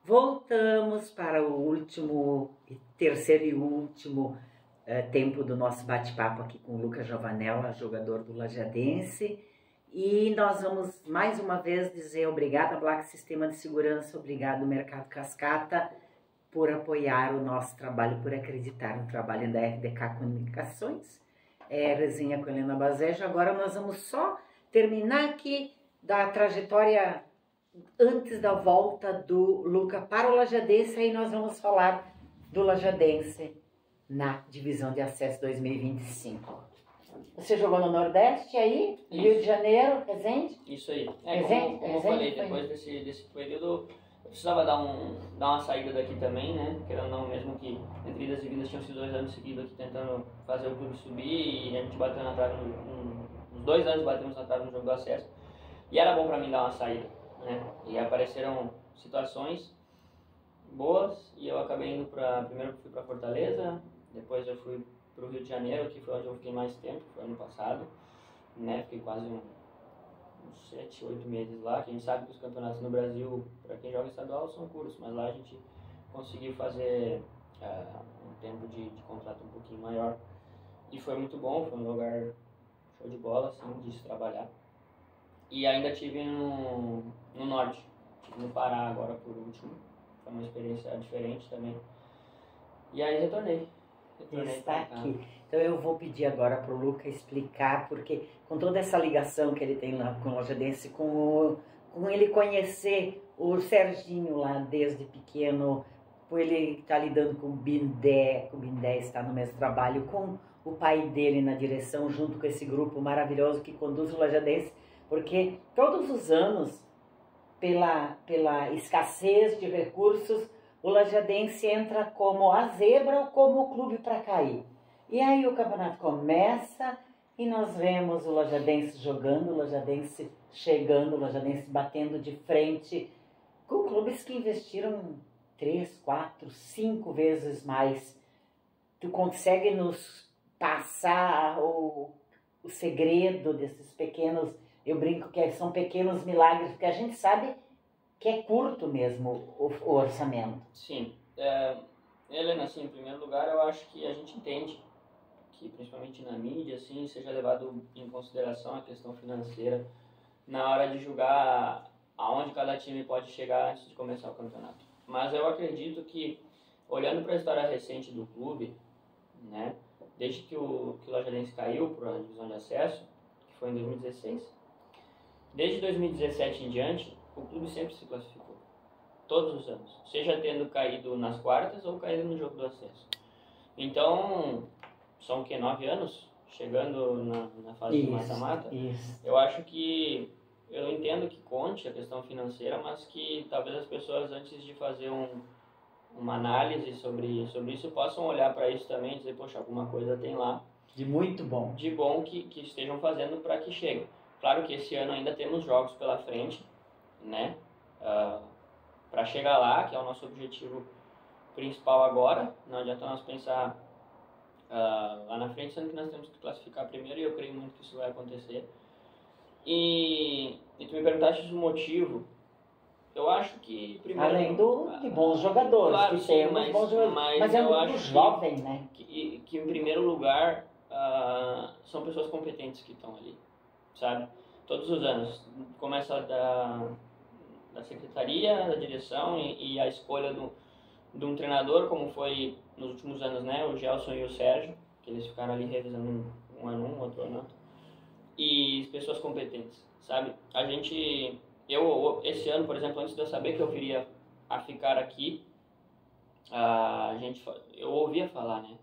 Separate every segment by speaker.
Speaker 1: Voltamos para o terceiro e último tempo do nosso bate-papo aqui com o Lucas Giovanella, jogador do Lajadense. E nós vamos mais uma vez dizer obrigado a Black Sistema de Segurança, obrigado Mercado Cascata por apoiar o nosso trabalho, por acreditar no trabalho da RDK Comunicações. Resenha com Helena Bazejo. Agora nós vamos só terminar aqui da trajetória antes da volta do Luca para o Lajadense, aí nós vamos falar do Lajadense na divisão de acesso 2025. Você jogou no Nordeste aí, isso. Rio de Janeiro, Resende?
Speaker 2: Isso aí. Como eu falei, depois desse período, eu precisava dar uma saída daqui também, né? Querendo ou não, mesmo que entre idas e vindas tinham sido 2 anos seguidos aqui tentando fazer o clube subir, e a gente bateu na trave, uns 2 anos batemos na trave no jogo do acesso, e era bom pra mim dar uma saída, né? E apareceram situações boas e eu acabei indo primeiro fui para Fortaleza, depois eu fui para o Rio de Janeiro, que foi onde eu fiquei mais tempo, foi ano passado, né? Fiquei quase uns 7, 8 meses lá, que a gente sabe que os campeonatos no Brasil, para quem joga estadual, são curtos, mas lá a gente conseguiu fazer um tempo de contrato um pouquinho maior e foi muito bom, foi um lugar show de bola, assim, de se trabalhar. E ainda tive no Norte, tive no Pará agora por último, foi uma experiência diferente também. E aí retornei
Speaker 1: está aqui. Então eu vou pedir agora para o Luca explicar, porque com toda essa ligação que ele tem lá com o Lajadense, com ele conhecer o Serginho lá desde pequeno, por ele estar lidando com o Bindé está no mesmo trabalho, com o pai dele na direção, junto com esse grupo maravilhoso que conduz o Lajadense, porque todos os anos, pela escassez de recursos, o Lajadense entra como a zebra ou como o clube para cair. E aí o campeonato começa e nós vemos o Lajadense jogando, o Lajadense chegando, o Lajadense batendo de frente com clubes que investiram 3, 4, 5 vezes mais. Tu consegue nos passar o segredo desses pequenos, eu brinco que são pequenos milagres, porque a gente sabe que é curto mesmo o orçamento.
Speaker 2: Sim. Helena, assim, em primeiro lugar, eu acho que a gente entende que, principalmente na mídia, assim, seja levado em consideração a questão financeira na hora de julgar aonde cada time pode chegar antes de começar o campeonato. Mas eu acredito que, olhando para a história recente do clube, né, desde que o Lajadense caiu para a divisão de acesso, que foi em 2016, desde 2017 em diante, o clube sempre se classificou, todos os anos, seja tendo caído nas quartas ou caído no jogo do acesso. Então, são 9 anos, chegando na fase de mata-mata. Eu acho que, eu entendo que conte a questão financeira, mas que talvez as pessoas, antes de fazer uma análise sobre isso, possam olhar para isso também e dizer, poxa, alguma coisa tem lá.
Speaker 1: De muito bom.
Speaker 2: De bom que estejam fazendo para que chegue. Claro que esse ano ainda temos jogos pela frente, né, para chegar lá, que é o nosso objetivo principal agora. Não adianta nós pensar lá na frente, sendo que nós temos que classificar primeiro, e eu creio muito que isso vai acontecer. E tu me perguntaste o motivo. Eu acho que primeiro,
Speaker 1: além de bons jogadores,
Speaker 2: claro,
Speaker 1: que
Speaker 2: sim,
Speaker 1: temos bons jogadores, mas é um grupo jovem, né?
Speaker 2: Que em primeiro lugar são pessoas competentes que estão ali, sabe? Todos os anos começa da secretaria, da direção e a escolha de um treinador, como foi nos últimos anos, né, o Gelson e o Sérgio, que eles ficaram ali revisando um ano um, outro ano outro, e pessoas competentes, sabe? Eu esse ano, por exemplo, antes de eu saber que eu viria a ficar aqui, eu ouvia falar, né,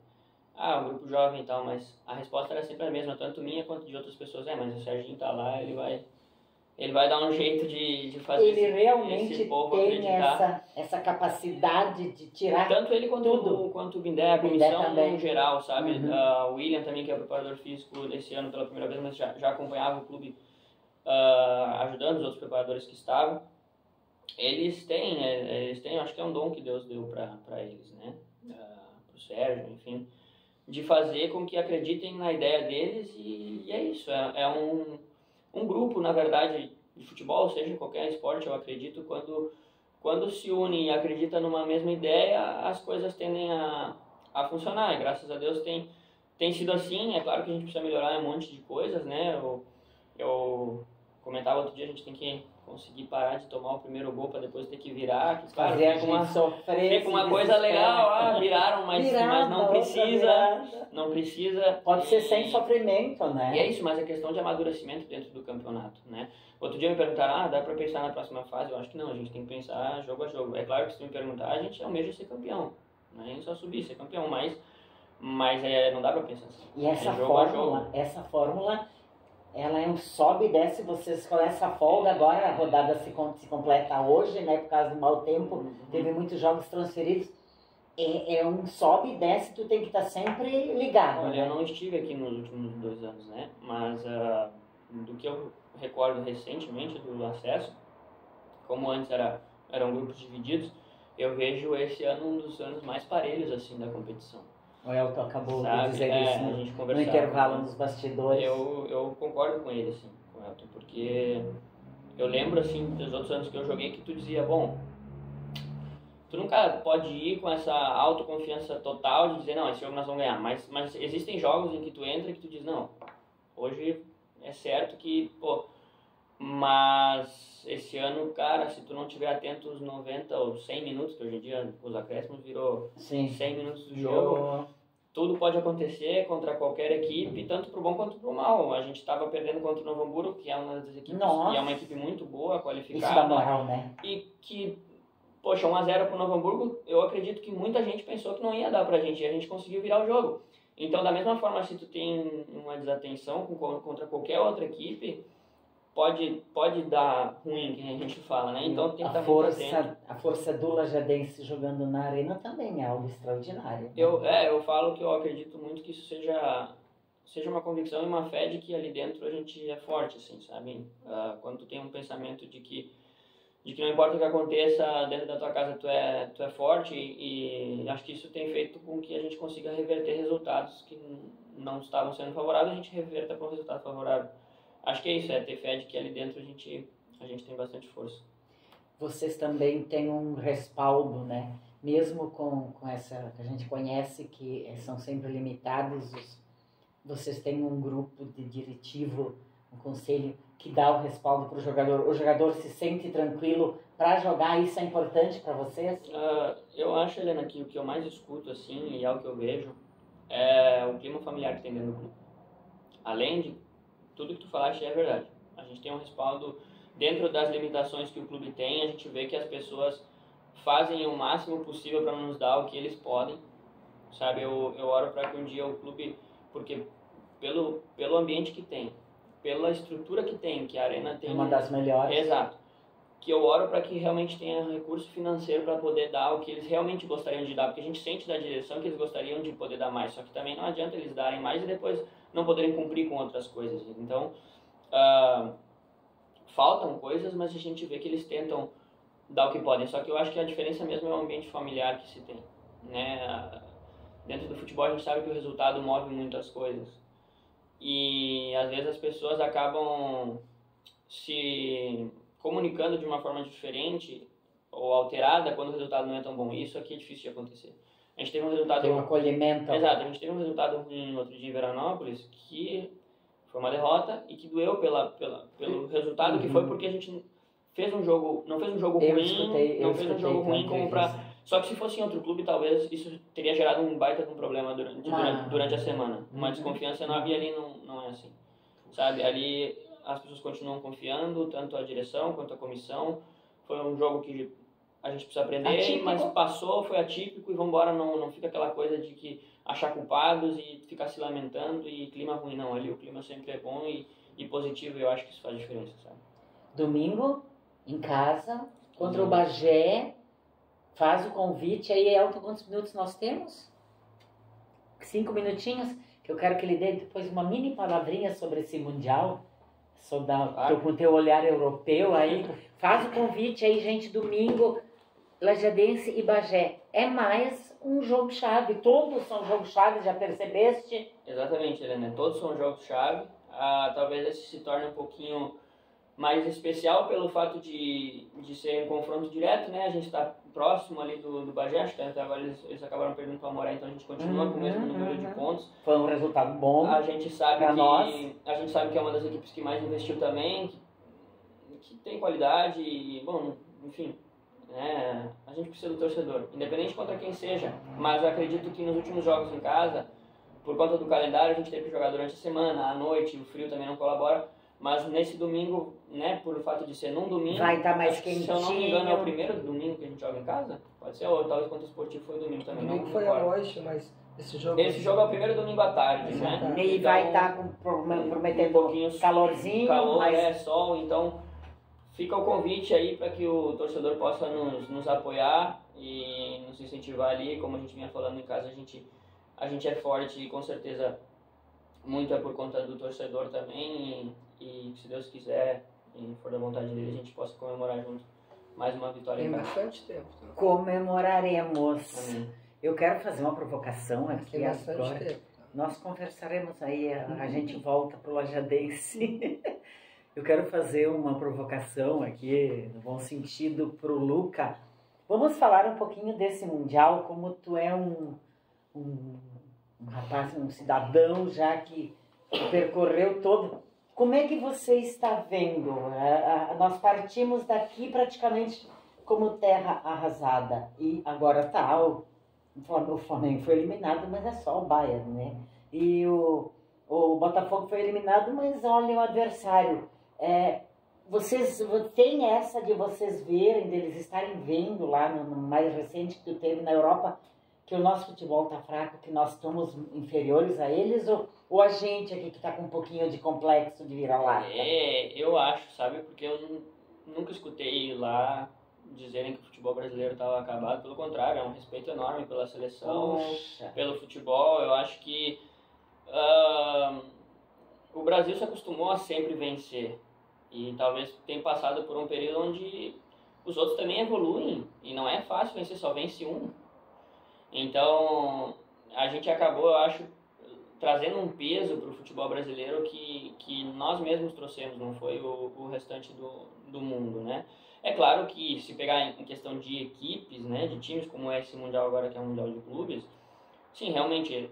Speaker 2: um grupo jovem e tal, mas a resposta era sempre a mesma, tanto minha quanto de outras pessoas, mas o Serginho tá lá, ele vai dar um jeito de fazer
Speaker 1: ele realmente
Speaker 2: esse povo
Speaker 1: tem
Speaker 2: acreditar.
Speaker 1: essa capacidade de tirar
Speaker 2: tanto ele quanto o Bindé, a comissão no geral, sabe?
Speaker 1: Uhum.
Speaker 2: O William também, que é o preparador físico desse ano pela primeira vez, mas já acompanhava o clube, ajudando os outros preparadores que estavam. Eles têm, acho que é um dom que Deus deu para eles, né? Pro Sérgio, enfim, de fazer com que acreditem na ideia deles, e é isso, é um grupo, na verdade, de futebol, seja em qualquer esporte, eu acredito, quando se une e acredita numa mesma ideia, as coisas tendem a funcionar. E graças a Deus tem sido assim. É claro que a gente precisa melhorar um monte de coisas, né? Eu comentava outro dia, a gente tem que conseguir parar de tomar o primeiro gol para depois ter que virar. Que, claro,
Speaker 1: fazer a gente sofrer.
Speaker 2: Fica uma coisa legal, viraram, mas não precisa. Não precisa.
Speaker 1: Pode ser sem sofrimento, né?
Speaker 2: E é isso, mas é questão de amadurecimento dentro do campeonato, né? Outro dia me perguntaram, dá para pensar na próxima fase? Eu acho que não, a gente tem que pensar jogo a jogo. É claro que se tu me perguntar, a gente almeja ser campeão. Não é só subir, ser campeão, mas não dá para pensar assim.
Speaker 1: E essa fórmula, ela é um sobe e desce, vocês com essa folga, agora a rodada se completa hoje, né, por causa do mau tempo, teve muitos jogos transferidos, é um sobe e desce, tu tem que estar sempre ligado.
Speaker 2: Olha, eu não estive aqui nos últimos 2 anos, né, mas do que eu recordo recentemente do acesso, como antes eram grupos divididos, eu vejo esse ano um dos anos mais parelhos, assim, da competição.
Speaker 1: O Elton acabou de dizer isso no intervalo nos bastidores.
Speaker 2: Eu concordo com ele, assim, com o Elton, porque eu lembro, assim, dos outros anos que eu joguei que tu dizia, bom, tu nunca pode ir com essa autoconfiança total de dizer, não, esse jogo nós vamos ganhar, mas existem jogos em que tu entra e que tu diz, não, hoje é certo que, mas esse ano, cara, se tu não tiver atento os 90 ou 100 minutos, que hoje em dia os acréscimos virou 100 minutos do jogo, tudo pode acontecer contra qualquer equipe, tanto pro bom quanto pro mal. A gente estava perdendo contra o Novo Hamburgo, que é uma das equipes, e é uma equipe muito boa, qualificada.
Speaker 1: Isso dá moral, né?
Speaker 2: E que, 1-0 pro Novo Hamburgo, eu acredito que muita gente pensou que não ia dar pra gente, e a gente conseguiu virar o jogo. Então, da mesma forma, se tu tem uma desatenção contra qualquer outra equipe, pode dar ruim, que a gente fala, né? Então tem que estar muito atento.
Speaker 1: A força do Lajadense jogando na arena também é algo extraordinário.
Speaker 2: Eu falo que eu acredito muito que isso seja uma convicção e uma fé de que ali dentro a gente é forte, assim, sabe? Quando tu tem um pensamento de que não importa o que aconteça dentro da tua casa, tu é forte, e acho que isso tem feito com que a gente consiga reverter resultados que não estavam sendo favoráveis, a gente reverta para um resultado favorável. Acho que é isso, ter fé de que ali dentro a gente tem bastante força.
Speaker 1: Vocês também têm um respaldo, né? Mesmo com essa que a gente conhece, que são sempre limitados, vocês têm um grupo de diretivo, um conselho que dá o respaldo para o jogador. O jogador se sente tranquilo para jogar, isso é importante para vocês?
Speaker 2: Eu acho, Helena, que o que eu mais escuto, assim, e é o que eu vejo, é o clima familiar que tem dentro do clube. Além de tudo que tu falaste é verdade. A gente tem um respaldo dentro das limitações que o clube tem, a gente vê que as pessoas fazem o máximo possível para nos dar o que eles podem, sabe? Eu oro para que um dia o clube, porque pelo ambiente que tem, pela estrutura que tem, que a Arena tem...
Speaker 1: Uma das melhores.
Speaker 2: Exato. Que eu oro para que realmente tenha recurso financeiro para poder dar o que eles realmente gostariam de dar, porque a gente sente da direção que eles gostariam de poder dar mais, só que também não adianta eles darem mais e depois não poderem cumprir com outras coisas. Então, faltam coisas, mas a gente vê que eles tentam dar o que podem, só que eu acho que a diferença mesmo é o ambiente familiar que se tem, né? Dentro do futebol a gente sabe que o resultado move muitas coisas, e às vezes as pessoas acabam se comunicando de uma forma diferente ou alterada quando o resultado não é tão bom. Isso aqui é difícil de acontecer. A gente teve um resultado...
Speaker 1: Tem um acolhimento.
Speaker 2: Exato, a gente teve um resultado ruim outro dia em Veranópolis, que foi uma derrota e que doeu pelo resultado, que foi porque a gente fez um jogo, não fez um jogo ruim como pra... Só que se fosse em outro clube, talvez isso teria gerado um baita de um problema durante a semana. Uma desconfiança enorme, e ali não é assim. Sabe, ali as pessoas continuam confiando, tanto a direção quanto a comissão. Foi um jogo que a gente precisa aprender, atípico. Mas passou, foi atípico, e vamos embora, não fica aquela coisa de que achar culpados e ficar se lamentando e clima ruim, não. Ali o clima sempre é bom e positivo, e eu acho que isso faz diferença, sabe?
Speaker 1: Domingo, em casa, contra o Bagé, faz o convite. Aí, Elton, quantos minutos nós temos? 5 minutinhos, que eu quero que ele dê depois uma mini palavrinha sobre esse Mundial. Tô com o teu olhar europeu aí. Faz o convite aí, gente, domingo, Lajadense e Bagé. É mais um jogo-chave. Todos são jogos-chave, já percebeste?
Speaker 2: Exatamente, Helena. Todos são jogos-chave. Talvez esse se torne um pouquinho mais especial pelo fato de ser um confronto direto, né? A gente está próximo ali do Bagé, acho que até agora eles acabaram perdendo para o Amoré, então a gente continua com o mesmo número de pontos.
Speaker 1: Foi um resultado bom.
Speaker 2: A gente sabe que é uma das equipes que mais investiu também, que tem qualidade e, bom, enfim, a gente precisa do torcedor, independente contra quem seja, mas eu acredito que nos últimos jogos em casa, por conta do calendário, a gente teve que jogar durante a semana, à noite, o frio também não colabora, mas nesse domingo, né, por o fato de ser num domingo,
Speaker 1: vai estar mais quentinho.
Speaker 2: Se eu não me engano, é o primeiro domingo que a gente joga em casa? Pode ser, ou talvez contra o Esportivo foi domingo também.
Speaker 3: Domingo foi à noite, mas esse jogo
Speaker 2: é o primeiro domingo à tarde, né?
Speaker 1: E então, vai estar prometendo um pouquinho calorzinho,
Speaker 2: calor, sol, então fica o convite aí para que o torcedor possa nos apoiar e nos incentivar ali, como a gente vinha falando em casa, a gente é forte e com certeza muito é por conta do torcedor também e se Deus quiser e for da vontade dele, a gente possa comemorar junto mais uma vitória.
Speaker 3: Tem bastante tempo. Então.
Speaker 1: Comemoraremos.
Speaker 2: Amém.
Speaker 1: Eu quero fazer uma provocação aqui
Speaker 3: Tem bastante
Speaker 1: agora.
Speaker 3: tempo.
Speaker 1: Nós conversaremos aí, a gente volta pro Lajadense. Eu quero fazer uma provocação aqui, no bom sentido, pro Luca. Vamos falar um pouquinho desse Mundial, como tu é um rapaz, um cidadão já que percorreu todo. Como é que você está vendo? Nós partimos daqui praticamente como terra arrasada e agora tá, o Flamengo foi eliminado, mas é só o Bayern, né? E o Botafogo foi eliminado, mas olha o adversário. Vocês tem essa de vocês verem, deles estarem vendo lá no mais recente que tu teve na Europa, que o nosso futebol está fraco, que nós estamos inferiores a eles, ou a gente aqui que está com um pouquinho de complexo de vira-lata?
Speaker 2: Eu acho, sabe? Porque eu nunca escutei lá dizerem que o futebol brasileiro estava acabado. Pelo contrário, é um respeito enorme pela seleção, pelo futebol. Eu acho que o Brasil se acostumou a sempre vencer. E talvez tenha passado por um período onde os outros também evoluem. E não é fácil vencer, só vence um. Então, a gente acabou, eu acho, trazendo um peso para o futebol brasileiro que nós mesmos trouxemos, não foi o restante do mundo, né? É claro que se pegar em questão de equipes, né, de times, como é esse Mundial agora, que é um Mundial de Clubes, sim, realmente,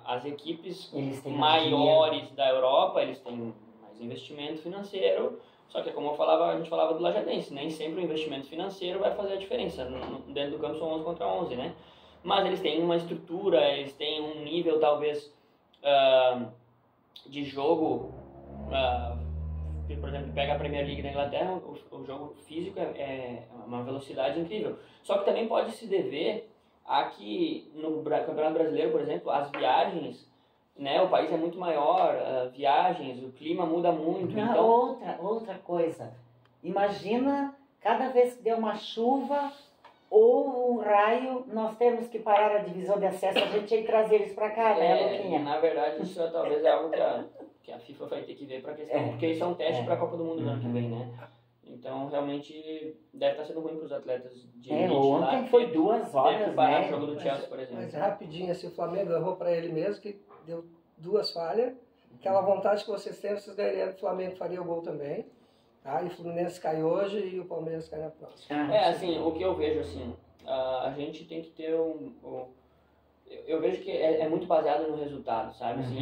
Speaker 2: as equipes maiores da Europa, eles têm mais investimento financeiro, só que como a gente falava do Lajadense, nem sempre o investimento financeiro vai fazer a diferença. Dentro do campo são 11 contra 11, né? Mas eles têm uma estrutura, eles têm um nível talvez de jogo, por exemplo, pega a Premier League da Inglaterra, o jogo físico é uma velocidade incrível. Só que também pode se dever a que no Campeonato Brasileiro, por exemplo, as viagens, né, o país é muito maior, viagens, o clima muda muito. Então...
Speaker 1: Outra coisa, imagina cada vez que der uma chuva ou um raio, nós temos que parar a divisão de acesso, a gente tem que trazer eles para cá, né, Luquinha?
Speaker 2: Na verdade, isso talvez é algo que a FIFA vai ter que ver para a questão, porque isso é um teste para a Copa do Mundo do ano que vem, né? Então, realmente, deve estar sendo ruim para os atletas de elite lá.
Speaker 1: Ontem foi 2 horas,
Speaker 2: né? O jogo do Chelsea, por exemplo.
Speaker 3: Mas rapidinho, assim, o Flamengo errou para ele mesmo, que deu 2 falhas. Aquela vontade que vocês têm, vocês ganhariam, o Flamengo faria o gol também. Tá? E o Fluminense cai hoje e o Palmeiras cai na próxima.
Speaker 2: Assim, o que eu vejo, assim, a gente tem que ter eu vejo que é muito baseado no resultado, sabe? Assim,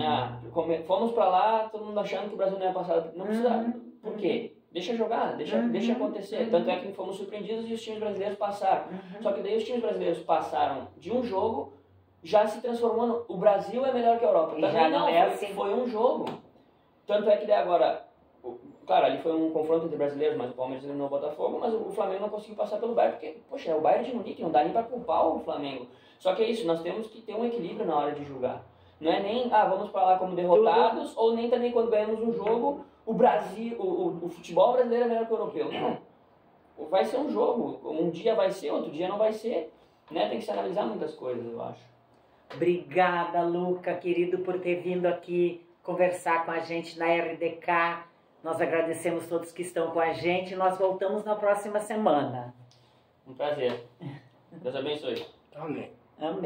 Speaker 2: fomos pra lá, todo mundo achando que o Brasil não ia passar. Não precisa. Por quê? Deixa jogar, deixa acontecer. Tanto é que fomos surpreendidos e os times brasileiros passaram. Só que daí os times brasileiros passaram de um jogo, já se transformando. O Brasil é melhor que a Europa. Também já não é assim. Foi um jogo. Tanto é que daí agora, claro, ali foi um confronto entre brasileiros, mas o Palmeiras eliminou o Botafogo, mas o Flamengo não conseguiu passar pelo Bayern, porque, poxa, é o Bayern de Munique, não dá nem para culpar o Flamengo. Só que é isso, nós temos que ter um equilíbrio na hora de julgar. Não é nem, vamos para lá como derrotados, ou nem também quando ganhamos um jogo, o Brasil, o futebol brasileiro é melhor que o europeu. Não. Vai ser um jogo. Um dia vai ser, outro dia não vai ser. Né? Tem que se analisar muitas coisas, eu acho.
Speaker 1: Obrigada, Luca, querido, por ter vindo aqui conversar com a gente na RDK. Nós agradecemos todos que estão com a gente. Nós voltamos na próxima semana.
Speaker 2: Um prazer. Deus abençoe.
Speaker 3: Amém.
Speaker 1: Amém.